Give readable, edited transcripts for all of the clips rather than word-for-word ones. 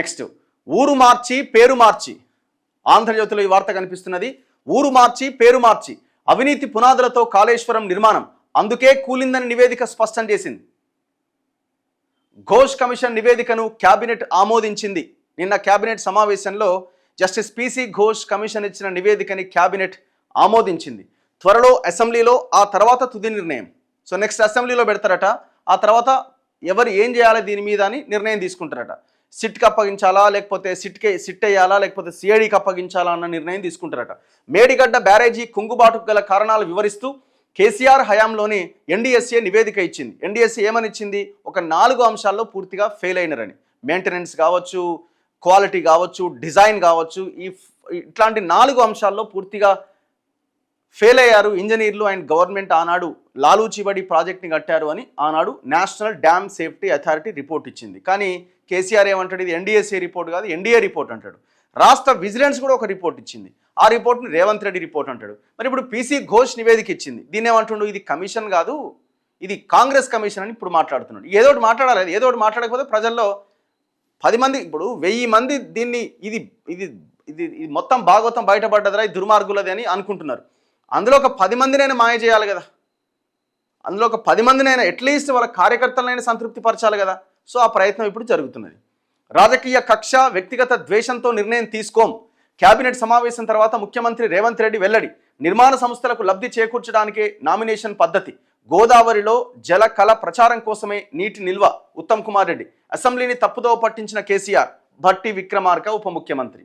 Next ఊరు మార్చి పేరు మార్చి, ఆంధ్రజ్యోతిలో ఈ వార్త కనిపిస్తున్నది. ఊరు మార్చి పేరు మార్చి అవినీతి పునాదులతో కాళేశ్వరం నిర్మాణం, అందుకే కూలిందని నివేదిక స్పష్టం చేసింది. ఘోష్ కమిషన్ నివేదికను క్యాబినెట్ ఆమోదించింది. నిన్న క్యాబినెట్ సమావేశంలో జస్టిస్ పిసి ఘోష్ కమిషన్ ఇచ్చిన నివేదికని క్యాబినెట్ ఆమోదించింది. త్వరలో అసెంబ్లీలో, ఆ తర్వాత తుది నిర్ణయం. సో నెక్స్ట్ అసెంబ్లీలో పెడతారట, ఆ తర్వాత ఎవరు ఏం చేయాలి దీని మీద అని నిర్ణయం తీసుకుంటారట. సిట్కి అప్పగించాలా, లేకపోతే సిట్ వేయాలా, లేకపోతే సిఐడికి అప్పగించాలా అన్న నిర్ణయం తీసుకుంటారట. మేడిగడ్డ బ్యారేజీ కుంగుబాటుకు గల కారణాలు వివరిస్తూ కేసీఆర్ హయాంలోనే ఎన్డీఎస్ఏ నివేదిక ఇచ్చింది. ఎన్డీఎస్ఏ ఏమని ఇచ్చింది? ఒక 4 అంశాల్లో పూర్తిగా ఫెయిల్ అయినారని. మెయింటెనెన్స్ కావచ్చు, క్వాలిటీ కావచ్చు, డిజైన్ కావచ్చు, ఇట్లాంటి 4 అంశాల్లో పూర్తిగా ఫెయిల్ అయ్యారు ఇంజనీర్లు అండ్ గవర్నమెంట్. ఆనాడు లాలూచిబడి ప్రాజెక్ట్ని కట్టారు అని ఆనాడు national dam safety authority report ఇచ్చింది. కానీ కేసీఆర్ ఏమంటాడు? ఇది ఎన్డీఎస్ఏ రిపోర్ట్ కాదు, ఎన్డీఏ రిపోర్ట్ అంటాడు. రాష్ట్ర విజిలెన్స్ కూడా ఒక రిపోర్ట్ ఇచ్చింది, ఆ రిపోర్ట్ని రేవంత్ రెడ్డి రిపోర్ట్ అంటాడు. మరి ఇప్పుడు పీసీ ఘోష్ నివేదిక ఇచ్చింది, దీన్ని ఏమంటుండు? ఇది కమిషన్ కాదు, ఇది కాంగ్రెస్ కమిషన్ అని ఇప్పుడు మాట్లాడుతున్నాడు. ఏదోటి మాట్లాడాలి, ఏదోటి మాట్లాడకపోతే ప్రజల్లో 10 మంది, ఇప్పుడు 1000 మంది దీన్ని ఇది ఇది ఇది మొత్తం భాగవతం బయటపడ్డదిరా, ఇది దుర్మార్గులది అని అనుకుంటున్నారు. అందులో ఒక 10 మందినైనా మాయ చేయాలి కదా, అందులో ఒక 10 మందినైనా అట్లీస్ట్ వాళ్ళ కార్యకర్తలైనా సంతృప్తి పరచాలి కదా. సో ఆ ప్రయత్నం ఇప్పుడు జరుగుతున్నది. రాజకీయ కక్ష, వ్యక్తిగత ద్వేషంతో నిర్ణయం తీసుకోం. కేబినెట్ సమావేశం తర్వాత ముఖ్యమంత్రి రేవంత్ రెడ్డి వెల్లడి. నిర్మాణ సంస్థలకు లబ్ధి చేకూర్చడానికే నామినేషన్ పద్ధతి. గోదావరిలో జల కళ ప్రచారం కోసమే నీటి నిల్వ. ఉత్తమ్ కుమార్ రెడ్డి. అసెంబ్లీని తప్పుదోవ పట్టించిన కేసీఆర్. భట్టి విక్రమార్క ఉప ముఖ్యమంత్రి.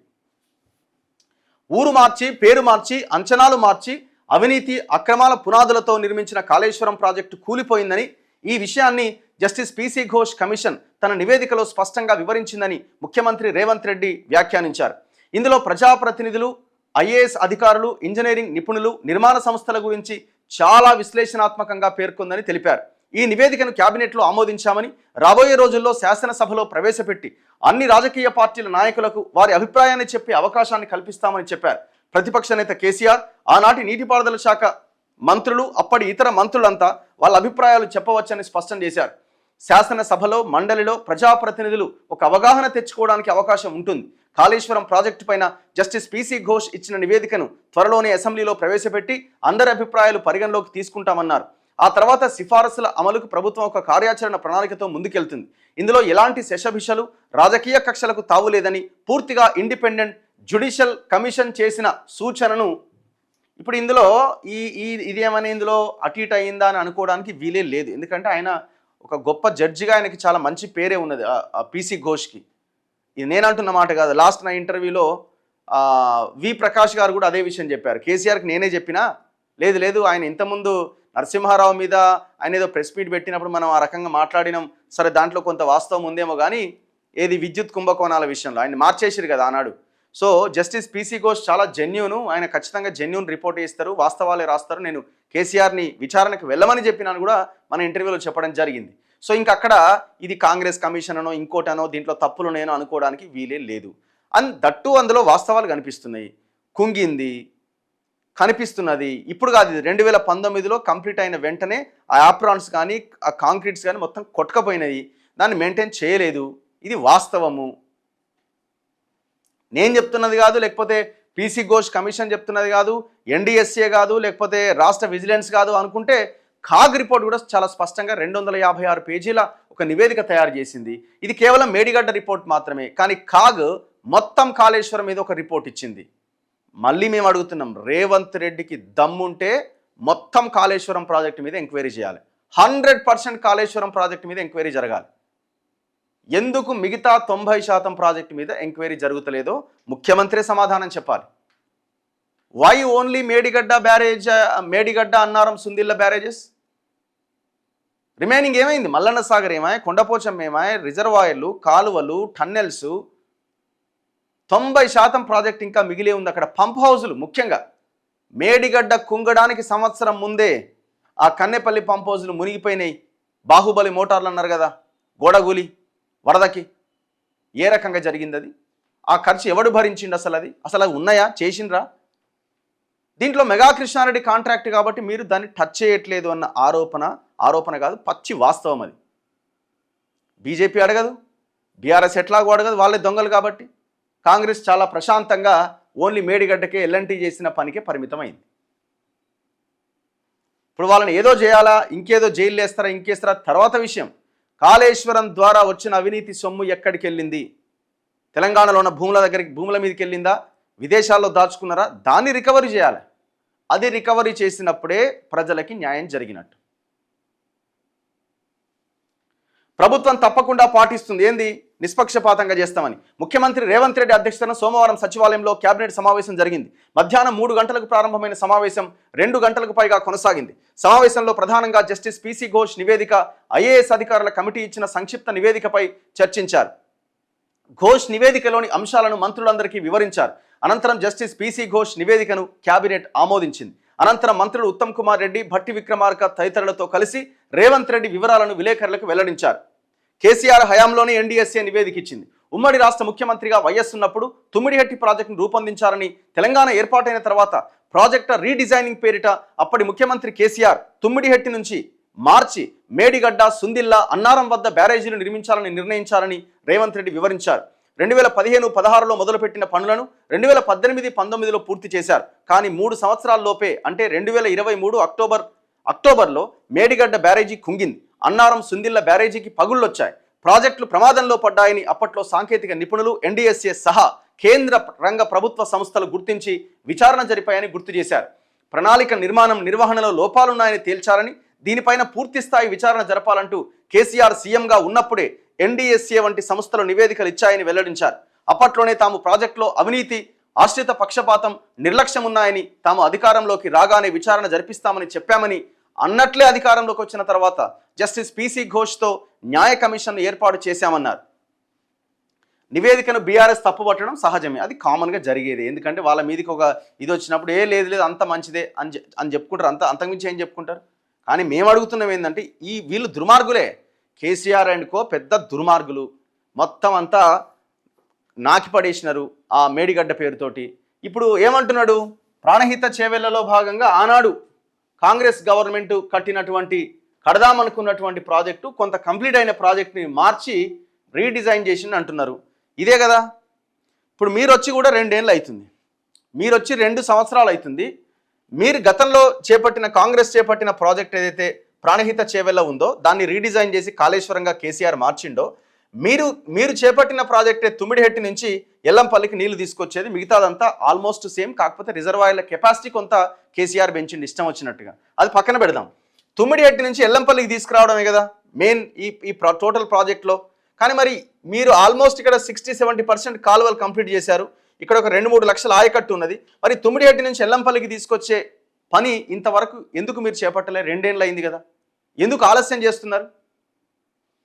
ఊరు మార్చి పేరు మార్చి అంచనాలు మార్చి అవినీతి అక్రమాల పునాదులతో నిర్మించిన కాళేశ్వరం ప్రాజెక్టు కూలిపోయిందని, ఈ విషయాన్ని జస్టిస్ పిసి ఘోష్ కమిషన్ తన నివేదికలో స్పష్టంగా వివరించిందని ముఖ్యమంత్రి రేవంత్ రెడ్డి వ్యాఖ్యానించారు. ఇందులో ప్రజాప్రతినిధులు, ఐఏఎస్ అధికారులు, ఇంజనీరింగ్ నిపుణులు, నిర్మాణ సంస్థల గురించి చాలా విశ్లేషణాత్మకంగా పేర్కొందని తెలిపారు. ఈ నివేదికను కేబినెట్లో ఆమోదించామని, రాబోయే రోజుల్లో శాసనసభలో ప్రవేశపెట్టి అన్ని రాజకీయ పార్టీల నాయకులకు వారి అభిప్రాయాన్ని చెప్పే అవకాశాన్ని కల్పిస్తామని చెప్పారు. ప్రతిపక్ష నేత కేసీఆర్, ఆనాటి నీటిపారుదల శాఖ మంత్రులు, అప్పటి ఇతర మంత్రులంతా వాళ్ళ అభిప్రాయాలు చెప్పవచ్చని స్పష్టం చేశారు. శాసనసభలో, మండలిలో ప్రజాప్రతినిధులు ఒక అవగాహన తెచ్చుకోవడానికి అవకాశం ఉంటుంది. కాళేశ్వరం ప్రాజెక్టు పైన జస్టిస్ పిసి ఘోష్ ఇచ్చిన నివేదికను త్వరలోనే అసెంబ్లీలో ప్రవేశపెట్టి అందరి అభిప్రాయాలు పరిగణలోకి తీసుకుంటామన్నారు. ఆ తర్వాత సిఫారసుల అమలుకు ప్రభుత్వం ఒక కార్యాచరణ ప్రణాళికతో ముందుకెళ్తుంది. ఇందులో ఎలాంటి శషభిషలు, రాజకీయ కక్షలకు తావులేదని, పూర్తిగా ఇండిపెండెంట్ జ్యుడిషియల్ కమిషన్ చేసిన సూచనను ఇప్పుడు ఇందులో ఇదేమని ఇందులో అటు ఇటు అయిందా అని అనుకోవడానికి వీలే లేదు. ఎందుకంటే ఆయన ఒక గొప్ప జడ్జిగా ఆయనకి చాలా మంచి పేరే ఉన్నది పిసి ఘోష్కి. ఇది నేను అంటున్న మాట కాదు. లాస్ట్ నా ఇంటర్వ్యూలో వి ప్రకాష్ గారు కూడా అదే విషయం చెప్పారు. కేసీఆర్కి నేనే చెప్పినా, లేదు ఆయన ఇంతకుముందు నరసింహారావు మీద ఆయన ఏదో ప్రెస్ మీట్ పెట్టినప్పుడు మనం ఆ రకంగా మాట్లాడినాం, సరే దాంట్లో కొంత వాస్తవం ఉందేమో, కానీ ఏది విద్యుత్ కుంభకోణాల విషయంలో ఆయన మార్చేసారు కదా ఆనాడు. సో జస్టిస్ పిసి ఘోష్ చాలా జెన్యూను, ఆయన ఖచ్చితంగా జెన్యూన్ రిపోర్ట్ ఇస్తారు, వాస్తవాలే రాస్తారు. నేను కేసీఆర్ని విచారణకు వెళ్ళమని చెప్పినాను కూడా మన ఇంటర్వ్యూలో చెప్పడం జరిగింది. సో ఇంక అక్కడ ఇది కాంగ్రెస్ కమిషన్ అనో ఇంకోటనో దీంట్లో తప్పులు నేను అనుకోవడానికి వీలే లేదు. అండ్ దట్టు అందులో వాస్తవాలు కనిపిస్తున్నాయి. కుంగింది, కనిపిస్తున్నది. ఇప్పుడు కాదు, ఇది 2019లో కంప్లీట్ అయిన వెంటనే ఆ యాప్రాన్స్ కానీ ఆ కాంక్రీట్స్ కానీ మొత్తం కొట్టుకపోయినాయి. దాన్ని మెయింటైన్ చేయలేదు. ఇది వాస్తవము. నేను చెప్తున్నది కాదు, లేకపోతే పిసి ఘోష్ కమిషన్ చెప్తున్నది కాదు, ఎన్డీఎస్ఏ కాదు, లేకపోతే రాష్ట్ర విజిలెన్స్ కాదు అనుకుంటే కాగ్ రిపోర్ట్ కూడా చాలా స్పష్టంగా 256 పేజీల ఒక నివేదిక తయారు చేసింది. ఇది కేవలం మేడిగడ్డ రిపోర్ట్ మాత్రమే, కానీ కాగ్ మొత్తం కాళేశ్వరం మీద ఒక రిపోర్ట్ ఇచ్చింది. మళ్ళీ మేము అడుగుతున్నాం, రేవంత్ రెడ్డికి దమ్ముంటే మొత్తం కాళేశ్వరం ప్రాజెక్టు మీద ఎంక్వైరీ చేయాలి. 100% కాళేశ్వరం ప్రాజెక్టు మీద ఎంక్వైరీ జరగాలి. ఎందుకు మిగతా 90% ప్రాజెక్టు మీద ఎంక్వైరీ జరుగుతలేదో ముఖ్యమంత్రి సమాధానం చెప్పాలి. Why only Medigadda barrage, Medigadda, Annaram, Sundilla barrages? Remaining ఏమైంది? మల్లన్న సాగర్ ఏమాయ్, కొండపోచం ఏమాయ్, రిజర్వాయర్లు, కాలువలు, టన్నెల్స్, 90% ప్రాజెక్ట్ ఇంకా మిగిలే ఉంది. అక్కడ పంప్ హౌజులు, ముఖ్యంగా మేడిగడ్డ కుంగడానికి సంవత్సరం ముందే ఆ కన్నెపల్లి పంప్ హౌజులు మునిగిపోయినాయి. బాహుబలి మోటార్లు అన్నారు కదా, గోడగూలి వరదకి. ఏ రకంగా జరిగింది అది? ఆ ఖర్చు ఎవడు భరించిండు? అసలు అవి ఉన్నాయా? చేసిండ్రా? దీంట్లో మెగా కృష్ణారెడ్డి కాంట్రాక్ట్ కాబట్టి మీరు దాన్ని టచ్ చేయట్లేదు అన్న ఆరోపణ కాదు, పచ్చి వాస్తవం. అది బీజేపీ అడగదు, బీఆర్ఎస్ ఎట్లాగో అడగదు, వాళ్ళే దొంగలు కాబట్టి. కాంగ్రెస్ చాలా ప్రశాంతంగా ఓన్లీ మేడిగడ్డకే ఎల్ఎన్టీ చేసిన పనికే పరిమితమైంది. ఇప్పుడు వాళ్ళని ఏదో చేయాలా, ఇంకేదో జైలు వేస్తారా, ఇంకేస్తారా తర్వాత విషయం. కాళేశ్వరం ద్వారా వచ్చిన అవినీతి సొమ్ము ఎక్కడికి వెళ్ళింది? తెలంగాణలో ఉన్న భూముల మీదకి వెళ్ళిందా, విదేశాల్లో దాచుకున్నారా? దాన్ని రికవరీ చేయాలి. అది రికవరీ చేసినప్పుడే ప్రజలకి న్యాయం జరిగినట్టు. ప్రభుత్వం తప్పకుండా పాటిస్తుంది. ఏంది? నిష్పక్షపాతంగా చేస్తామని. ముఖ్యమంత్రి రేవంత్ రెడ్డి అధ్యక్షతన సోమవారం సచివాలయంలో కేబినెట్ సమావేశం జరిగింది. మధ్యాహ్నం 3 గంటలకు ప్రారంభమైన సమావేశం 2 గంటలకు పైగా కొనసాగింది. సమావేశంలో ప్రధానంగా జస్టిస్ పీసీ ఘోష్ నివేదిక, ఐఏఎస్ అధికారుల కమిటీ ఇచ్చిన సంక్షిప్త నివేదికపై చర్చించారు. ఘోష్ నివేదికలోని అంశాలను మంత్రులందరికీ వివరించారు. అనంతరం జస్టిస్ పీసీ ఘోష్ నివేదికను కేబినెట్ ఆమోదించింది. అనంతరం మంత్రులు ఉత్తమ్ కుమార్ రెడ్డి, భట్టి విక్రమార్క తదితరులతో కలిసి రేవంత్ రెడ్డి వివరాలను విలేకరులకు వెల్లడించారు. కేసీఆర్ హయాంలోనే ఎన్డీఎస్ఏ నివేదిక ఇచ్చింది. ఉమ్మడి రాష్ట్ర ముఖ్యమంత్రిగా వైఎస్ ఉన్నప్పుడు తుమ్మిడిహెట్టి ప్రాజెక్టును రూపొందించారని, తెలంగాణ ఏర్పాటైన తర్వాత ప్రాజెక్టు రీడిజైనింగ్ పేరిట అప్పటి ముఖ్యమంత్రి కేసీఆర్ తుమ్మిడిహెట్టి నుంచి మార్చి మేడిగడ్డ, సుందిల్లా, అన్నారం వద్ద బ్యారేజీలు నిర్మించాలని నిర్ణయించాలని రేవంత్ రెడ్డి వివరించారు. 2015-16లో మొదలుపెట్టిన పనులను 2018-19లో పూర్తి చేశారు. కానీ 3 సంవత్సరాల్లోపే అంటే 2023 అక్టోబర్లో మేడిగడ్డ బ్యారేజీ కుంగింది. అన్నారం, సుందిల్ల బ్యారేజీకి పగుళ్లొచ్చాయి. ప్రాజెక్టులు ప్రమాదంలో పడ్డాయని అప్పట్లో సాంకేతిక నిపుణులు, ఎన్డీఎస్ఏ సహా కేంద్ర రంగ ప్రభుత్వ సంస్థలు గుర్తించి విచారణ జరిపాయని గుర్తు చేశారు. ప్రణాళిక నిర్వహణలో లోపాలున్నాయని తేల్చారని, దీనిపైన పూర్తిస్థాయి విచారణ జరపాలంటూ కేసీఆర్ సీఎంగా ఉన్నప్పుడే ఎన్డీఎస్ఏ వంటి సంస్థలు నివేదికలు ఇచ్చాయని వెల్లడించారు. అప్పట్లోనే తాము ప్రాజెక్టులో అవినీతి, ఆశ్రిత పక్షపాతం, నిర్లక్ష్యం ఉన్నాయని, తాము అధికారంలోకి రాగానే విచారణ జరిపిస్తామని చెప్పామని, అన్నట్లే అధికారంలోకి వచ్చిన తర్వాత జస్టిస్ పీసీ ఘోష్తో న్యాయ కమిషన్ ఏర్పాటు చేశామన్నారు. నివేదికను బీఆర్ఎస్ తప్పుపట్టడం సహజమే, అది కామన్గా జరిగేది. ఎందుకంటే వాళ్ళ మీదకి ఒక ఇది వచ్చినప్పుడు లేదు అంత మంచిదే అని చెప్పుకుంటారు, అంతకుమించి ఏం చెప్పుకుంటారు. కానీ మేము అడుగుతున్నాం ఏంటంటే, వీళ్ళు దుర్మార్గులే. కేసీఆర్ అండ్ కో పెద్ద దుర్మార్గులు. మొత్తం అంతా నాకి పడేసినారు ఆ మేడిగడ్డ పేరుతోటి. ఇప్పుడు ఏమంటున్నాడు? ప్రాణహిత చేవెళ్లలో భాగంగా ఆనాడు కాంగ్రెస్ గవర్నమెంట్ కడదామనుకున్నటువంటి ప్రాజెక్టు, కొంత కంప్లీట్ అయిన ప్రాజెక్ట్ని మార్చి రీడిజైన్ చేసింది అంటున్నారు. ఇదే కదా. ఇప్పుడు మీరు వచ్చి కూడా 2 ఏళ్ళు అవుతుంది, మీరు వచ్చి 2 సంవత్సరాలు అవుతుంది. మీరు గతంలో కాంగ్రెస్ చేపట్టిన ప్రాజెక్ట్ ఏదైతే ప్రాణహిత చేవెళ్ళ ఉందో దాన్ని రీడిజైన్ చేసి కాళేశ్వరంగా కేసీఆర్ మార్చిండో, మీరు చేపట్టిన ప్రాజెక్టే తుమ్మిడిహెట్టి నుంచి ఎల్లంపల్లికి నీళ్లు తీసుకొచ్చేది. మిగతాదంతా ఆల్మోస్ట్ సేమ్, కాకపోతే రిజర్వాయర్ల కెపాసిటీ కొంత కేసీఆర్ పెంచిండి ఇష్టం వచ్చినట్టుగా. అది పక్కన పెడదాం. తుమ్మిడిహెట్టి నుంచి ఎల్లంపల్లికి తీసుకురావడమే కదా మెయిన్ ఈ టోటల్ ప్రాజెక్ట్లో. కానీ మరి మీరు ఆల్మోస్ట్ ఇక్కడ 60-70% కాలువలు కంప్లీట్ చేశారు. ఇక్కడ ఒక 2-3 లక్షల ఆయకట్టు ఉన్నది. మరి తుమ్మిడిహెట్టి నుంచి ఎల్లంపల్లికి తీసుకొచ్చే పని ఇంతవరకు ఎందుకు మీరు చేపట్టలే? 2 ఏళ్ళు అయింది కదా. ఎందుకు ఆలస్యం చేస్తున్నారు?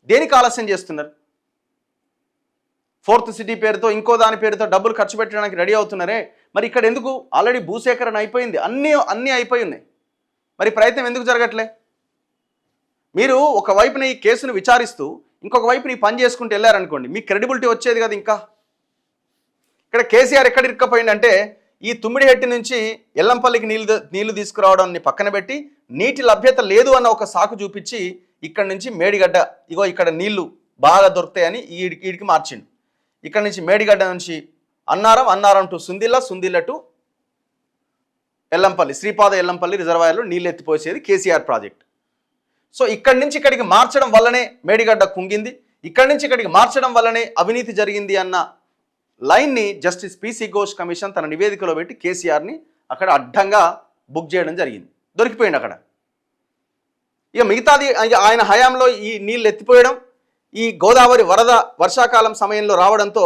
దేనికి ఆలస్యం చేస్తున్నారు? 4th సిటీ పేరుతో, ఇంకో దాని పేరుతో డబ్బులు ఖర్చు పెట్టడానికి రెడీ అవుతున్నారే. మరి ఇక్కడ ఎందుకు? ఆల్రెడీ భూసేకరణ అయిపోయింది, అన్నీ అయిపోయి ఉన్నాయి. మరి ప్రయత్నం ఎందుకు జరగట్లే? మీరు ఒకవైపున ఈ కేసును విచారిస్తూ ఇంకొక వైపున ఈ పని చేసుకుంటూ వెళ్ళారనుకోండి, మీ క్రెడిబిలిటీ వచ్చేది కదా. ఇంకా ఇక్కడ కేసీఆర్ ఎక్కడ ఇరుక్కపోయిందంటే, ఈ తుమ్మిడిహెట్టి నుంచి ఎల్లంపల్లికి నీళ్లు తీసుకురావడాన్ని పక్కన పెట్టి, నీటి లభ్యత లేదు అన్న ఒక సాకు చూపించి ఇక్కడ నుంచి మేడిగడ్డ, ఇగో ఇక్కడ నీళ్లు బాగా దొరుకుతాయని ఈడికి మార్చిండు. ఇక్కడ నుంచి మేడిగడ్డ నుంచి అన్నారం టు సుందిల్ల టు ఎల్లంపల్లి, శ్రీపాద ఎల్లంపల్లి రిజర్వాయర్లో నీళ్ళు ఎత్తిపోసేది కేసీఆర్ ప్రాజెక్ట్. సో ఇక్కడి నుంచి ఇక్కడికి మార్చడం వల్లనే మేడిగడ్డ కుంగింది, ఇక్కడి నుంచి ఇక్కడికి మార్చడం వల్లనే అవినీతి జరిగింది అన్న లైన్ని జస్టిస్ పీసీ ఘోష్ కమిషన్ తన నివేదికలో పెట్టి కేసీఆర్ని అక్కడ అడ్డంగా బుక్ చేయడం జరిగింది. దొరికిపోయింది అక్కడ. ఇక మిగతాది ఆయన హయాంలో ఈ నీళ్ళు ఎత్తిపోయడం, ఈ గోదావరి వర్షాకాలం సమయంలో రావడంతో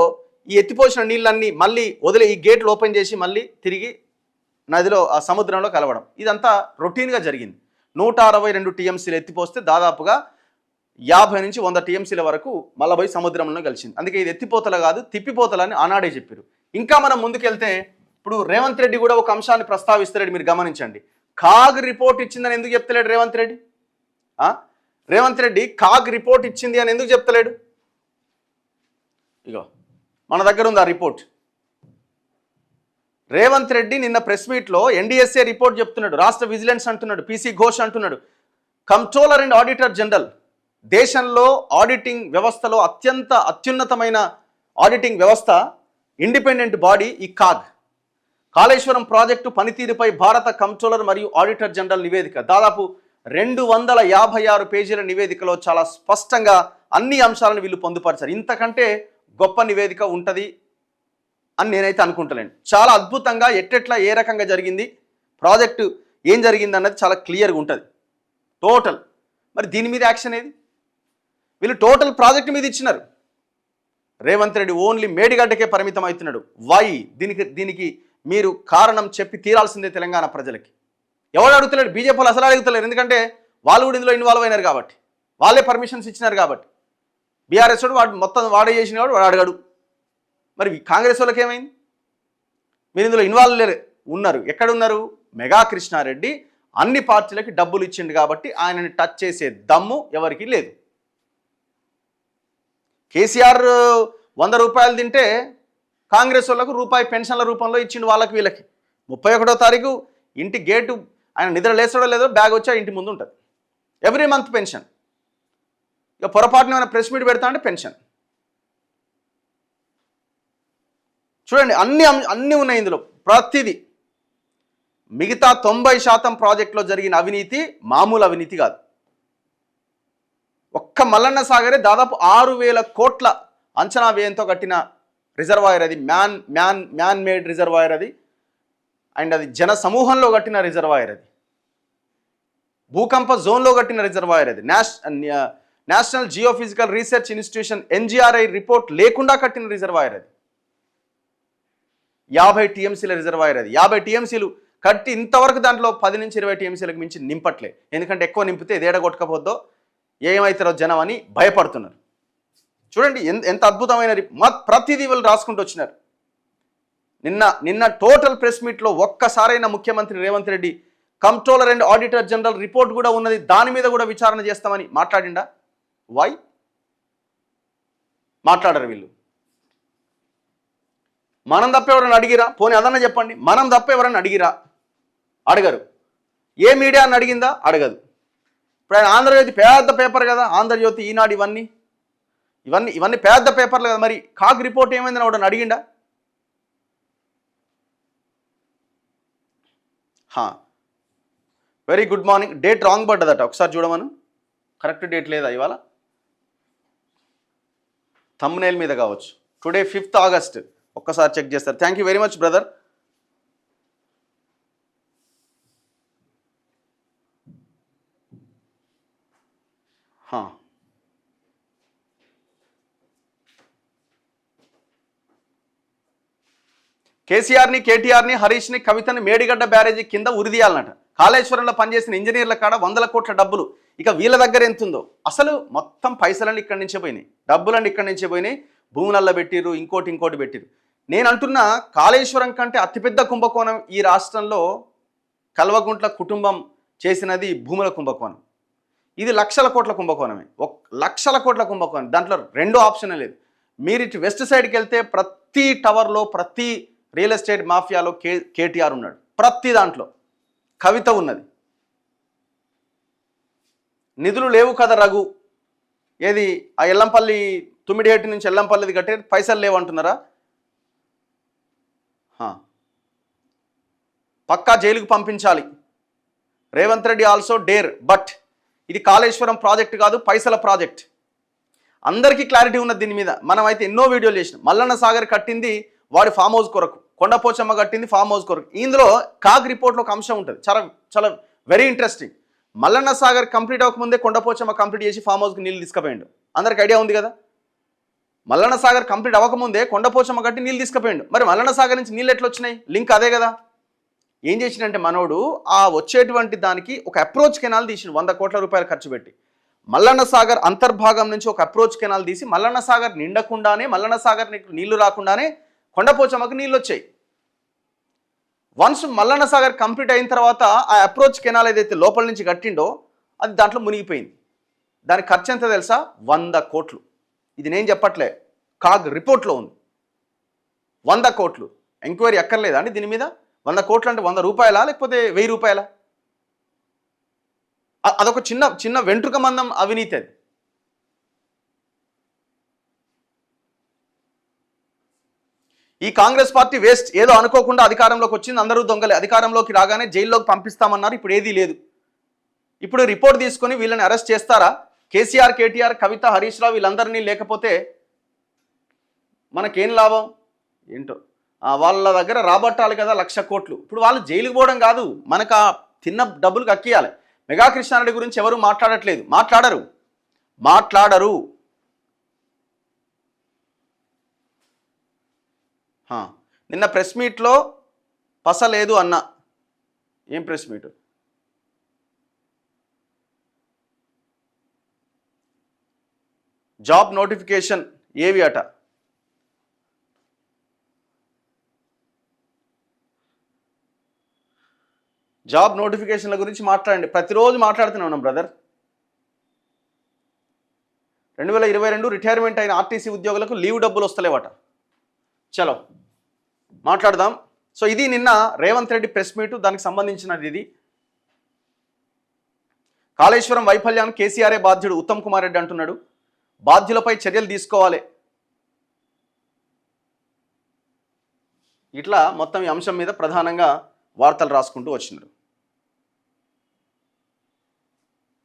ఈ ఎత్తిపోసిన నీళ్ళన్నీ మళ్ళీ వదిలే ఈ గేట్లు ఓపెన్ చేసి మళ్ళీ తిరిగి నదిలో ఆ సముద్రంలో కలవడం, ఇదంతా రొటీన్గా జరిగింది. 162 టీఎంసీలు ఎత్తిపోస్తే దాదాపుగా 50 నుంచి 100 టీఎంసీల వరకు మళ్ళీ పోయి సముద్రంలో కలిసింది. అందుకే ఇది ఎత్తిపోతల కాదు, తిప్పిపోతలని ఆనాడే చెప్పారు. ఇంకా మనం ముందుకెళ్తే ఇప్పుడు రేవంత్ రెడ్డి కూడా ఒక అంశాన్ని ప్రస్తావిస్తాడు, మీరు గమనించండి. కాగ్ రిపోర్ట్ ఇచ్చిందని ఎందుకు చెప్తలేడు రేవంత్ రెడ్డి? రేవంత్ రెడ్డి కాగ్ రిపోర్ట్ ఇచ్చింది అని ఎందుకు చెప్తలేడు? ఇగో మన దగ్గర ఉంది ఆ రిపోర్ట్. రేవంత్ రెడ్డి నిన్న ప్రెస్ మీట్లో ఎన్డీఎస్ఏ రిపోర్ట్ చెప్తున్నాడు, రాష్ట్ర విజిలెన్స్ అంటున్నాడు, పీసీ ఘోష్ అంటున్నాడు, కంట్రోలర్ అండ్ ఆడిటర్ జనరల్ దేశంలో ఆడిటింగ్ వ్యవస్థలో అత్యున్నతమైన ఆడిటింగ్ వ్యవస్థ, ఇండిపెండెంట్ బాడీ ఈ కాగ్. కాళేశ్వరం ప్రాజెక్టు పనితీరుపై భారత కంట్రోలర్ మరియు ఆడిటర్ జనరల్ నివేదిక. దాదాపు 256 పేజీల నివేదికలో చాలా స్పష్టంగా అన్ని అంశాలను వీళ్ళు పొందుపరిచారు. ఇంతకంటే గొప్ప నివేదిక ఉంటుంది అని నేనైతే అనుకుంటలేను. చాలా అద్భుతంగా ఎట్టెట్లా ఏ రకంగా జరిగింది, ప్రాజెక్టు ఏం జరిగింది అన్నది చాలా క్లియర్గా ఉంటుంది టోటల్. మరి దీని మీద యాక్షన్ ఏది? వీళ్ళు టోటల్ ప్రాజెక్టు మీద ఇచ్చినారు. రేవంత్ రెడ్డి ఓన్లీ మేడిగడ్డకే పరిమితం అవుతున్నాడు. వై? దీనికి మీరు కారణం చెప్పి తీరాల్సిందే తెలంగాణ ప్రజలకి. ఎవడు అడుగుతలేడు, బీజేపీ వాళ్ళు అసలు అడుగుతలేరు. ఎందుకంటే వాళ్ళు కూడా ఇందులో ఇన్వాల్వ్ అయినారు కాబట్టి, వాళ్ళే పర్మిషన్స్ ఇచ్చినారు కాబట్టి. బీఆర్ఎస్ వాడు మొత్తం వాడే చేసిన వాడు అడగడు. మరి కాంగ్రెస్ వాళ్ళకి ఏమైంది? మీరు ఇందులో ఇన్వాల్వ్ ఉన్నారు. ఎక్కడున్నారు? మెగా కృష్ణారెడ్డి అన్ని పార్టీలకి డబ్బులు ఇచ్చిండు కాబట్టి ఆయనని టచ్ చేసే దమ్ము ఎవరికి లేదు. కేసీఆర్ 100 రూపాయలు తింటే కాంగ్రెస్ వాళ్ళకు రూపాయి పెన్షన్ల రూపంలో ఇచ్చిండు వాళ్ళకి వీళ్ళకి. 31వ తారీఖు ఇంటి గేటు ఆయన నిద్ర లేస్తాడో లేదో బ్యాగ్ వచ్చి ఇంటి ముందు ఉంటుంది. Every month pension. ఇక పొరపాటున ఏమైనా ప్రెస్ మీట్ పెడతా అంటే పెన్షన్. చూడండి, అన్నీ ఉన్నాయి ఇందులో ప్రతిదీ. మిగతా 90% ప్రాజెక్టులో జరిగిన అవినీతి మామూలు అవినీతి కాదు. ఒక్క మల్లన్న సాగరే దాదాపు 6,000 కోట్ల అంచనా వ్యయంతో కట్టిన రిజర్వాయర్ అది. మ్యాన్ మేడ్ రిజర్వాయర్ అది. అండ్ అది జన సమూహంలో కట్టిన రిజర్వాయర్ అది. భూకంప జోన్లో కట్టిన రిజర్వాయర్ అది. National geophysical research institution NGRI report లేకుండా కట్టిన రిజర్వాయర్ అది. 50 TMCల రిజర్వాయర్ అది. 50 TMCలు కట్టి ఇంతవరకు దాంట్లో 10 నుంచి 20 TMCలకు మించి నింపట్లే. ఎందుకంటే ఎక్కువ నింపితే ఏదేడ కొట్టుకపోద్దో, ఏమవుతారో జనం అని భయపడుతున్నారు. చూడండి ఎంత అద్భుతమైన ప్రతిదీ వాళ్ళు రాసుకుంటూ వచ్చినారు. నిన్న టోటల్ ప్రెస్ మీట్లో ఒక్కసారైనా ముఖ్యమంత్రి Revanth Reddy controller and auditor general report కూడా ఉన్నది, దాని మీద కూడా విచారణ చేస్తామని మాట్లాడిండా? వై మాట్లాడరు వీళ్ళు? మనం తప్ప ఎవరైనా అడిగిరా? పోనీ అదన్నా చెప్పండి. మనం తప్ప ఎవరైనా అడిగిరా? అడగరు. ఏ మీడియా అని అడిగిందా? అడగదు. ఇప్పుడు ఆయన ఆంధ్రజ్యోతి పెద్ద పేపర్ కదా, ఆంధ్రజ్యోతి, ఈనాడు, ఇవన్నీ పెద్ద పేపర్లు కదా. మరి కాగ్ రిపోర్ట్ ఏమైందని వాడు అడిగిండా? Very good morning. Date wrong పడ్డదట, ఒకసారి చూడమను. కరెక్ట్ డేట్ లేదా ఇవాళ? థంబ్నెయిల్ మీద కావచ్చు. Today 5th August. ఒక్కసారి చెక్ చేస్తారు. Thank you very much brother. కేసీఆర్ని, కేటీఆర్ని, హరీష్ని, కవితని మేడిగడ్డ బ్యారేజీ కింద ఉరిదీయాలన్నట. కాళేశ్వరంలో పనిచేసిన ఇంజనీర్ల కాడ 100 కోట్ల డబ్బులు. ఇక వీళ్ళ దగ్గర ఎంత ఉందో అసలు మొత్తం పైసలన్నీ ఇక్కడి నుంచే పోయినాయి, డబ్బులన్నీ ఇక్కడి నుంచే పోయినాయి. భూములల్లో పెట్టిరు, ఇంకోటి పెట్టిరు. నేను అంటున్నా, కాళేశ్వరం కంటే అతిపెద్ద కుంభకోణం ఈ రాష్ట్రంలో కల్వకుంట్ల కుటుంబం చేసినది భూముల కుంభకోణం. ఇది లక్షల కోట్ల కుంభకోణమే, లక్షల కోట్ల కుంభకోణం. దాంట్లో రెండో ఆప్షన్ లేదు. మీరు ఇటు వెస్ట్ సైడ్కి వెళ్తే ప్రతి టవర్లో, ప్రతి రియల్ ఎస్టేట్ మాఫియాలో కేటీఆర్ ఉన్నాడు. ప్రతి దాంట్లో కవిత ఉన్నది. నిధులు లేవు కదా రఘు, ఏది ఆ ఎల్లంపల్లి తుమ్మిడిహెట్టి నుంచి ఎల్లంపల్లిది కట్టే పైసలు లేవు అంటున్నారా? పక్కా జైలుకు పంపించాలి. Revanth Reddy also dare. But ఇది కాళేశ్వరం ప్రాజెక్ట్ కాదు, పైసల ప్రాజెక్ట్. అందరికీ క్లారిటీ ఉన్నది దీని మీద. మనం అయితే ఎన్నో వీడియోలు చేసినాం. మల్లన్న సాగర్ కట్టింది వాడి ఫామ్ హౌస్ కొరకు, కొండపోచమ్మ కట్టింది ఫామ్ హౌస్ కొరకు. ఇందులో కాగ్ రిపోర్ట్లో ఒక అంశం ఉంటుంది, చాలా very interesting. Mallanna Sagar complete అవ్వకముందే కొండపోచమ్మ కంప్లీట్ చేసి ఫామ్ హౌస్కి నీళ్ళు తీసుకుపోయాడు. అందరికి ఐడియా ఉంది కదా. మల్లన్న సాగర్ కంప్లీట్ అవ్వకముందే కొండపోచమ్మ కట్టి నీళ్ళు తీసుకుపోయాడు. మరి మల్లన్న సాగర్ నుంచి నీళ్ళు ఎట్లా వచ్చినాయి? లింక్ అదే కదా. ఏం చేసిండంటే మనోడు ఆ వచ్చేటువంటి దానికి ఒక అప్రోచ్ కెనాల్ తీసిండు 100 కోట్ల రూపాయలు ఖర్చు పెట్టి. మల్లన్న సాగర్ అంతర్భాగం నుంచి ఒక అప్రోచ్ కెనాల్ తీసి మల్లన్న సాగర్ నిండకుండానే, మల్లన్న సాగర్ నీళ్లు రాకుండానే కొండపోచమ్మకు నీళ్ళు వచ్చాయి. వన్స్ మల్లన్న సాగర్ కంప్లీట్ అయిన తర్వాత ఆ అప్రోచ్ కెనాల్ ఏదైతే లోపల నుంచి కట్టిండో అది దాంట్లో మునిగిపోయింది. దానికి ఖర్చు ఎంత తెలుసా? 100 కోట్లు. ఇది నేను చెప్పట్లే, కాగ్ రిపోర్ట్లో ఉంది. 100 కోట్లు. ఎంక్వైరీ ఎక్కర్లేదా అండి దీని మీద? 100 కోట్లు అంటే 100 రూపాయలా లేకపోతే 1000 రూపాయలా? అదొక చిన్న వెంట్రుక మందం అవినీతి అది. ఈ కాంగ్రెస్ పార్టీ వేస్ట్, ఏదో అనుకోకుండా అధికారంలోకి వచ్చింది, అందరూ దొంగలే, అధికారంలోకి రాగానే జైల్లోకి పంపిస్తామన్నారు, ఇప్పుడు ఏదీ లేదు. ఇప్పుడు రిపోర్ట్ తీసుకొని వీళ్ళని అరెస్ట్ చేస్తారా? కేసీఆర్, కేటీఆర్, కవిత, హరీష్ రావు వీళ్ళందరినీ లేకపోతే మనకేం లాభం ఏంటో. వాళ్ళ దగ్గర రాబట్టాలి కదా 1,00,000 కోట్లు. ఇప్పుడు వాళ్ళు జైలుకి పోవడం కాదు, మనకు ఆ తిన్న డబ్బులు కక్కియాలి. మెగా కృష్ణారెడ్డి గురించి ఎవరు మాట్లాడట్లేదు, మాట్లాడరు. నిన్న ప్రెస్ మీట్లో పస లేదు అన్న. ఏం ప్రెస్ మీట్? జాబ్ నోటిఫికేషన్ ఏవి అట? జాబ్ నోటిఫికేషన్ల గురించి మాట్లాడండి, ప్రతిరోజు మాట్లాడుతూనే ఉన్నాం బ్రదర్. 2022 రిటైర్మెంట్ అయిన ఆర్టీసీ ఉద్యోగులకు లీవ్ డబ్బులు వస్తలేవట. చలో మాట్లాడదాం. సో ఇది నిన్న రేవంత్ రెడ్డి ప్రెస్ మీటు, దానికి సంబంధించినది ఇది. కాళేశ్వరం వైఫల్యానికి కేసీఆరే బాధ్యుడు ఉత్తమ్ కుమార్ రెడ్డి అంటున్నాడు. బాధ్యులపై చర్యలు తీసుకోవాలి. ఇట్లా మొత్తం ఈ అంశం మీద ప్రధానంగా వార్తలు రాసుకుంటూ వచ్చినారు.